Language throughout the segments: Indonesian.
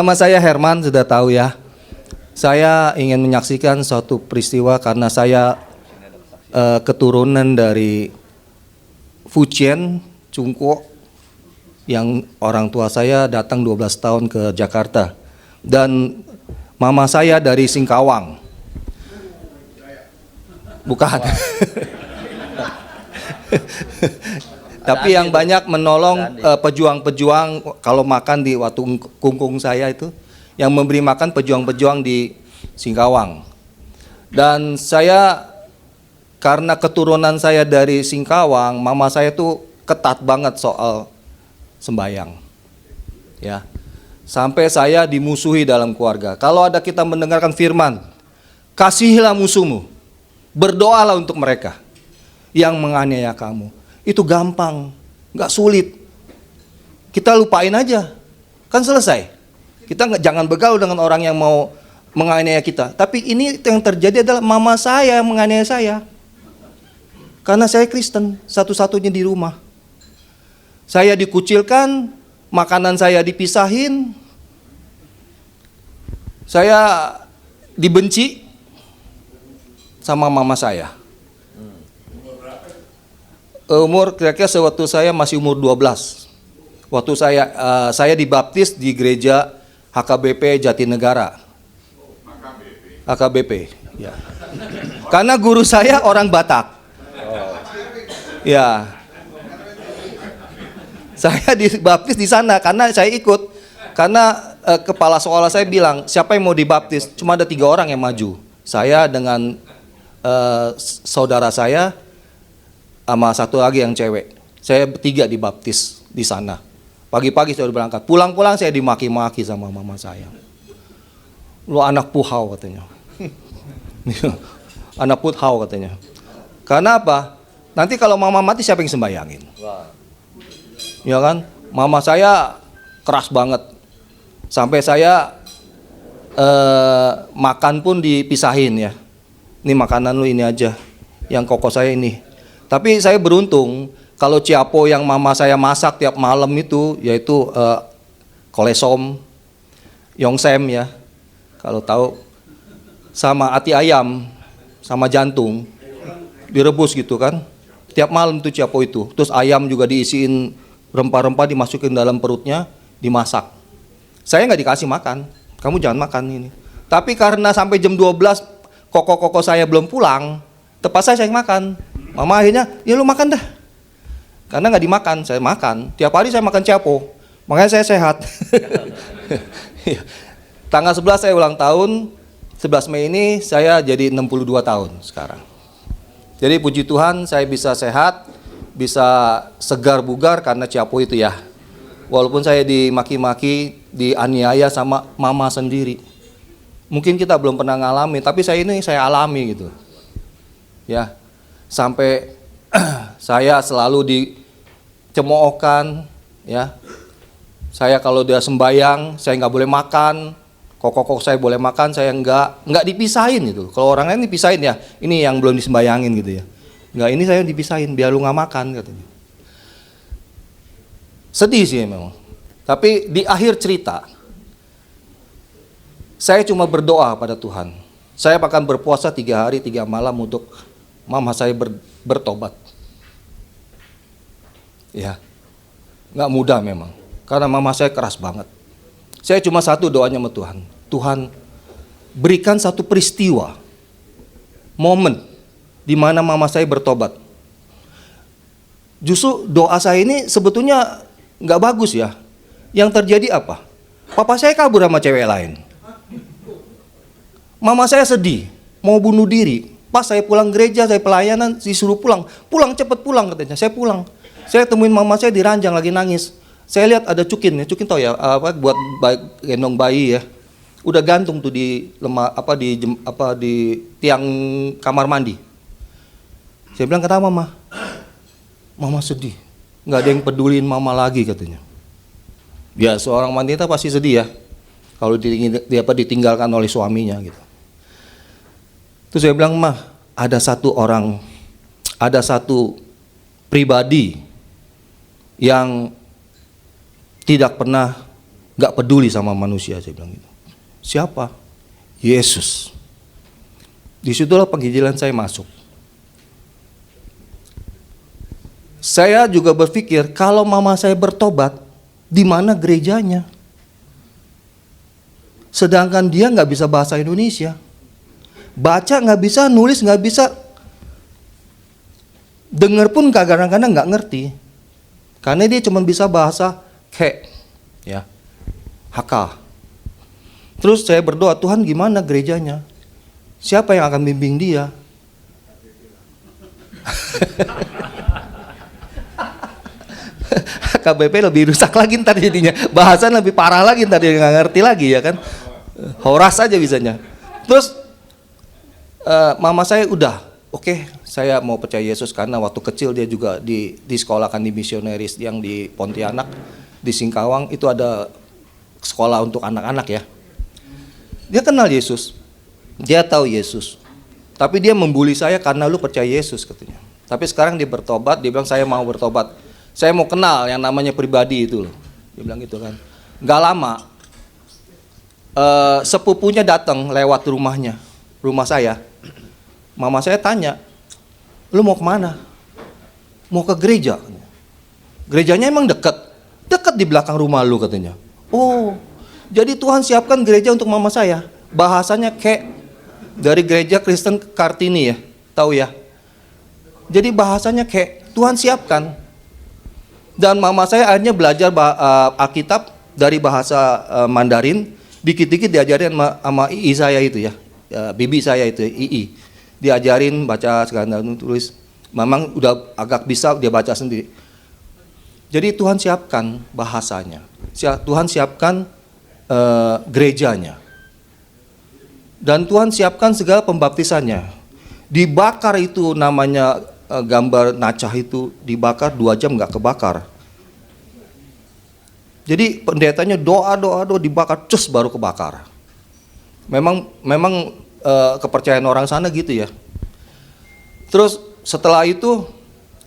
Nama saya Herman, sudah tahu ya. Saya ingin menyaksikan suatu peristiwa karena saya keturunan dari Fujian, Cungko, yang orang tua saya datang 12 tahun ke Jakarta. Dan mama saya dari Singkawang. Bukan. Tapi yang banyak menolong pejuang-pejuang kalau makan di waktu kungkung saya itu, yang memberi makan pejuang-pejuang di Singkawang. Dan saya karena keturunan saya dari Singkawang, mama saya tuh ketat banget soal sembahyang. Ya. Sampai saya dimusuhi dalam keluarga. Kalau ada kita mendengarkan firman, kasihilah musuhmu, berdoalah untuk mereka yang menganiaya kamu. Itu gampang, nggak sulit. Kita lupain aja, kan selesai. Kita jangan begaul dengan orang yang mau menganiaya kita. Tapi ini yang terjadi adalah mama saya yang menganiaya saya. Karena saya Kristen, satu-satunya di rumah. Saya dikucilkan, makanan saya dipisahin, saya dibenci sama mama saya. Umur kira-kira sewaktu saya masih umur 12. Waktu saya dibaptis di gereja HKBP Jatinegara. HKBP, ya. Karena guru saya orang Batak. Ya. Saya dibaptis di sana karena saya ikut. Karena kepala sekolah saya bilang, siapa yang mau dibaptis? Cuma ada 3 orang yang maju. Saya dengan saudara saya, sama satu lagi yang cewek. Saya bertiga dibaptis di sana. Pagi-pagi saya udah berangkat. Pulang-pulang saya dimaki-maki sama mama saya. Lu anak puhau katanya. Anak puhau katanya. Karena apa? Nanti kalau mama mati siapa yang sembayangin? Ya kan? Mama saya keras banget. Sampai saya makan pun dipisahin ya. Ini makanan lu ini aja. Yang koko saya ini. Tapi saya beruntung, kalau ciapo yang mama saya masak tiap malam itu, yaitu kolesom, yongsem ya, kalau tahu, sama ati ayam, sama jantung, direbus gitu kan, tiap malam itu ciapo itu. Terus ayam juga diisiin rempah-rempah, dimasukin dalam perutnya, dimasak. Saya nggak dikasih makan, kamu jangan makan ini. Tapi karena sampai jam 12, koko-koko saya belum pulang, terpaksa saya makan. Mama akhirnya, ya lu makan dah. Karena nggak dimakan, saya makan. Tiap hari saya makan ciapo, makanya saya sehat. Tanggal 11 saya ulang tahun, 11 Mei ini saya jadi 62 tahun sekarang. Jadi puji Tuhan saya bisa sehat, bisa segar bugar karena ciapo itu ya. Walaupun saya dimaki-maki, dianiaya sama mama sendiri. Mungkin kita belum pernah ngalamin, tapi saya alami gitu. Ya. Sampai saya selalu dicemoohkan, ya. Saya kalau dia sembayang, saya nggak boleh makan. Koko saya boleh makan, saya nggak dipisahin gitu. Kalau orang lain dipisahin ya, ini yang belum disembayangin gitu ya. Nggak, ini saya dipisahin, biar lu nggak makan katanya. Sedih sih memang. Tapi di akhir cerita, saya cuma berdoa pada Tuhan. Saya akan berpuasa 3 hari 3 malam untuk mama saya bertobat. Ya, nggak mudah memang, karena mama saya keras banget. Saya cuma satu doanya sama Tuhan. Tuhan, berikan satu peristiwa, momen, di mana mama saya bertobat. Justru doa saya ini sebetulnya nggak bagus ya. Yang terjadi apa? Papa saya kabur sama cewek lain. Mama saya sedih, mau bunuh diri. Pas saya pulang gereja, saya pelayanan, disuruh pulang. Pulang, cepet pulang katanya. Saya pulang. Saya temuin mama saya di ranjang lagi nangis. Saya lihat ada cukin ya. Cukin tau ya, buat gendong bayi ya. Udah gantung tuh di di tiang kamar mandi. Saya bilang, kenapa mama? Mama sedih. Nggak ada yang pedulin mama lagi katanya. Ya seorang wanita pasti sedih ya. Kalau ditinggalkan oleh suaminya gitu. Terus saya bilang, mah, ada satu pribadi yang tidak pernah nggak peduli sama manusia, saya bilang gitu. Siapa? Yesus. Disitulah panggilan saya masuk. Saya juga berpikir, kalau mama saya bertobat, di mana gerejanya? Sedangkan dia nggak bisa bahasa Indonesia, baca nggak bisa, nulis nggak bisa, dengar pun kadang-kadang nggak ngerti, karena dia cuma bisa bahasa ke, ya, haka. Terus saya berdoa, Tuhan gimana gerejanya? Siapa yang akan bimbing dia? KBP lebih rusak lagi ntar jadinya, bahasan lebih parah lagi ntar, dia nggak ngerti lagi ya kan, horas aja bisanya. Terus mama saya udah, oke, saya mau percaya Yesus, karena waktu kecil dia juga disekolahkan di misionaris yang di Pontianak, di Singkawang itu ada sekolah untuk anak-anak ya. Dia kenal Yesus, dia tahu Yesus, tapi dia membuli saya karena lu percaya Yesus katanya. Tapi sekarang dia bertobat, dia bilang saya mau bertobat, saya mau kenal yang namanya pribadi itu loh, dia bilang gitu kan. Gak lama sepupunya datang lewat rumah saya. Mama saya tanya, lu mau kemana? Mau ke gereja. Gerejanya emang dekat di belakang rumah lu katanya. Oh, jadi Tuhan siapkan gereja untuk mama saya. Bahasanya kayak dari gereja Kristen Kartini ya, tahu ya. Jadi bahasanya kayak Tuhan siapkan. Dan mama saya akhirnya belajar Alkitab dari bahasa Mandarin, dikit-dikit diajarin sama ii saya itu ya, bibi saya itu ii. Diajarin baca segala tulis. Memang udah agak bisa dia baca sendiri. Jadi Tuhan siapkan bahasanya. Tuhan siapkan gerejanya. Dan Tuhan siapkan segala pembaptisannya. Dibakar itu namanya gambar nacah itu, dibakar 2 jam nggak kebakar. Jadi pendetanya doa dibakar, cus baru kebakar. Memang kepercayaan orang sana gitu ya. Terus setelah itu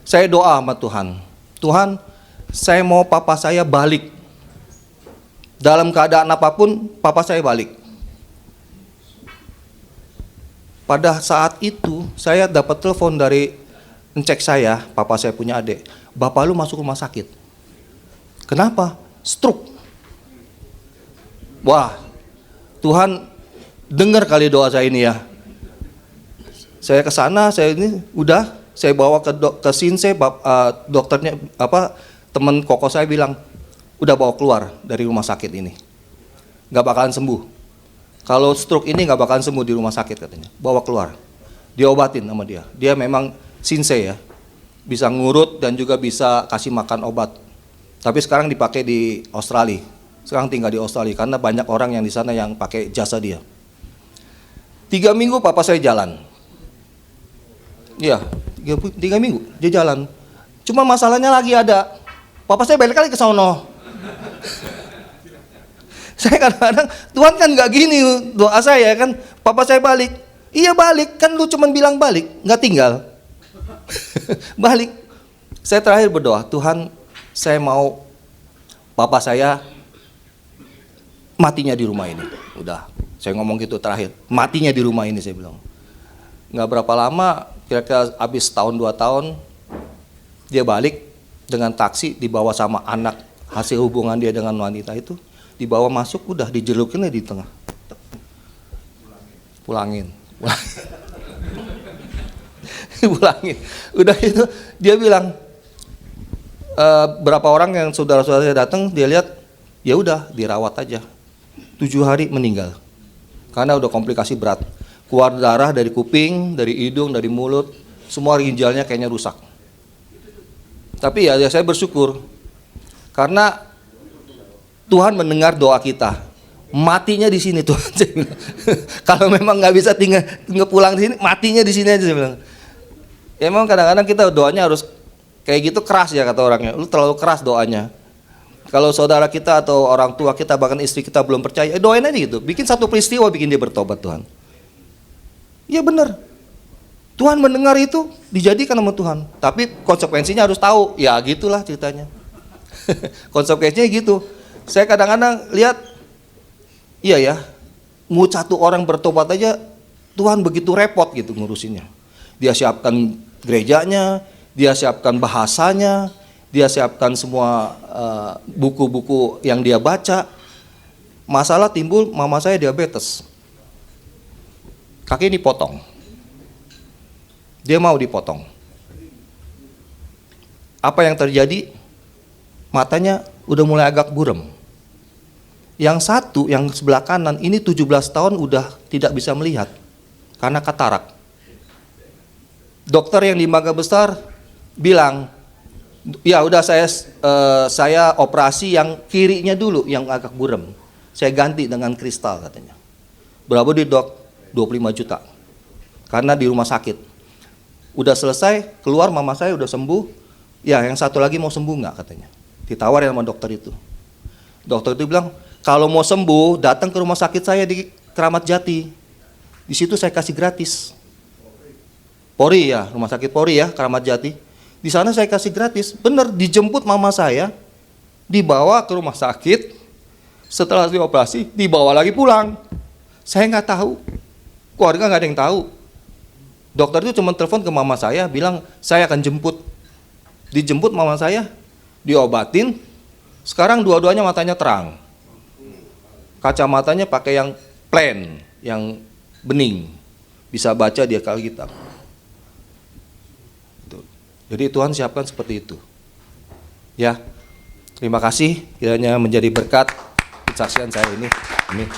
saya doa sama Tuhan. Tuhan, saya mau papa saya balik. Dalam keadaan apapun, papa saya balik. Pada saat itu saya dapat telepon dari encek saya, papa saya punya adik. Bapak lu masuk rumah sakit. Kenapa? Stroke. Wah, Tuhan dengar kali doa saya ini ya. Saya ke sana, saya bawa ke Sinse, dokternya teman koko saya bilang, udah bawa keluar dari rumah sakit ini. Nggak bakalan sembuh. Kalau stroke ini nggak bakalan sembuh di rumah sakit katanya. Bawa keluar. Diobatin sama dia. Dia memang Sinse ya. Bisa ngurut dan juga bisa kasih makan obat. Tapi sekarang dipakai di Australia. Sekarang tinggal di Australia karena banyak orang yang di sana yang pakai jasa dia. 3 minggu papa saya jalan. Iya, 3 minggu dia jalan. Cuma masalahnya lagi ada. Papa saya balik lagi ke sono. Saya kadang-kadang, Tuhan kan nggak gini doa saya kan. Papa saya balik. Iya balik, kan lu cuman bilang balik, nggak tinggal. Balik. Saya terakhir berdoa, Tuhan, saya mau papa saya matinya di rumah ini. Udah, saya ngomong gitu terakhir, matinya di rumah ini saya bilang. Nggak berapa lama, kira-kira habis tahun 2 tahun, dia balik dengan taksi dibawa sama anak, hasil hubungan dia dengan wanita itu, dibawa masuk, udah dijelukin di tengah. Pulangin. Pulangin. Udah itu dia bilang, berapa orang yang saudara-saudara datang, dia lihat, ya udah dirawat aja. 7 hari meninggal. Karena udah komplikasi berat. Keluar darah dari kuping, dari hidung, dari mulut, semua ginjalnya kayaknya rusak. Tapi ya saya bersyukur karena Tuhan mendengar doa kita. Matinya di sini Tuhan. Kalau memang nggak bisa tinggal pulang di sini, matinya di sini aja saya bilang. Ya memang kadang-kadang kita doanya harus kayak gitu, keras ya kata orangnya. Lu terlalu keras doanya. Kalau saudara kita atau orang tua kita bahkan istri kita belum percaya, doain aja gitu. Bikin satu peristiwa bikin dia bertobat Tuhan. Ya benar. Tuhan mendengar itu dijadikan sama Tuhan. Tapi konsekuensinya harus tahu. Ya gitulah ceritanya. Konsekuensinya gitu. Saya kadang-kadang lihat, iya ya, mau satu orang bertobat aja Tuhan begitu repot gitu ngurusinnya. Dia siapkan gerejanya, dia siapkan bahasanya, dia siapkan semua buku-buku yang dia baca. Masalah timbul, mama saya diabetes. Kaki dipotong. Dia mau dipotong. Apa yang terjadi? Matanya udah mulai agak buram. Yang satu, yang sebelah kanan, ini 17 tahun udah tidak bisa melihat karena katarak. Dokter yang di Mangga Besar bilang, ya udah saya operasi yang kirinya dulu yang agak buram. Saya ganti dengan kristal katanya. Berapa di dok? 25 juta. Karena di rumah sakit. Udah selesai, keluar mama saya udah sembuh. Ya yang satu lagi mau sembuh nggak katanya. Ditawarin sama dokter itu. Dokter itu bilang, kalau mau sembuh datang ke rumah sakit saya di Keramat Jati. Di situ saya kasih gratis. Polri ya, rumah sakit Polri ya, Keramat Jati. Di sana saya kasih gratis. Bener, dijemput mama saya, dibawa ke rumah sakit. Setelah dioperasi, dibawa lagi pulang. Saya nggak tahu, keluarga nggak ada yang tahu. Dokter itu cuma telepon ke mama saya, bilang saya akan jemput. Dijemput mama saya, diobatin. Sekarang dua-duanya matanya terang. Kacamatanya pakai yang plain, yang bening. Bisa baca dia Alkitab. Jadi Tuhan siapkan seperti itu. Ya, terima kasih kiranya menjadi berkat kesaksian saya ini. Amin.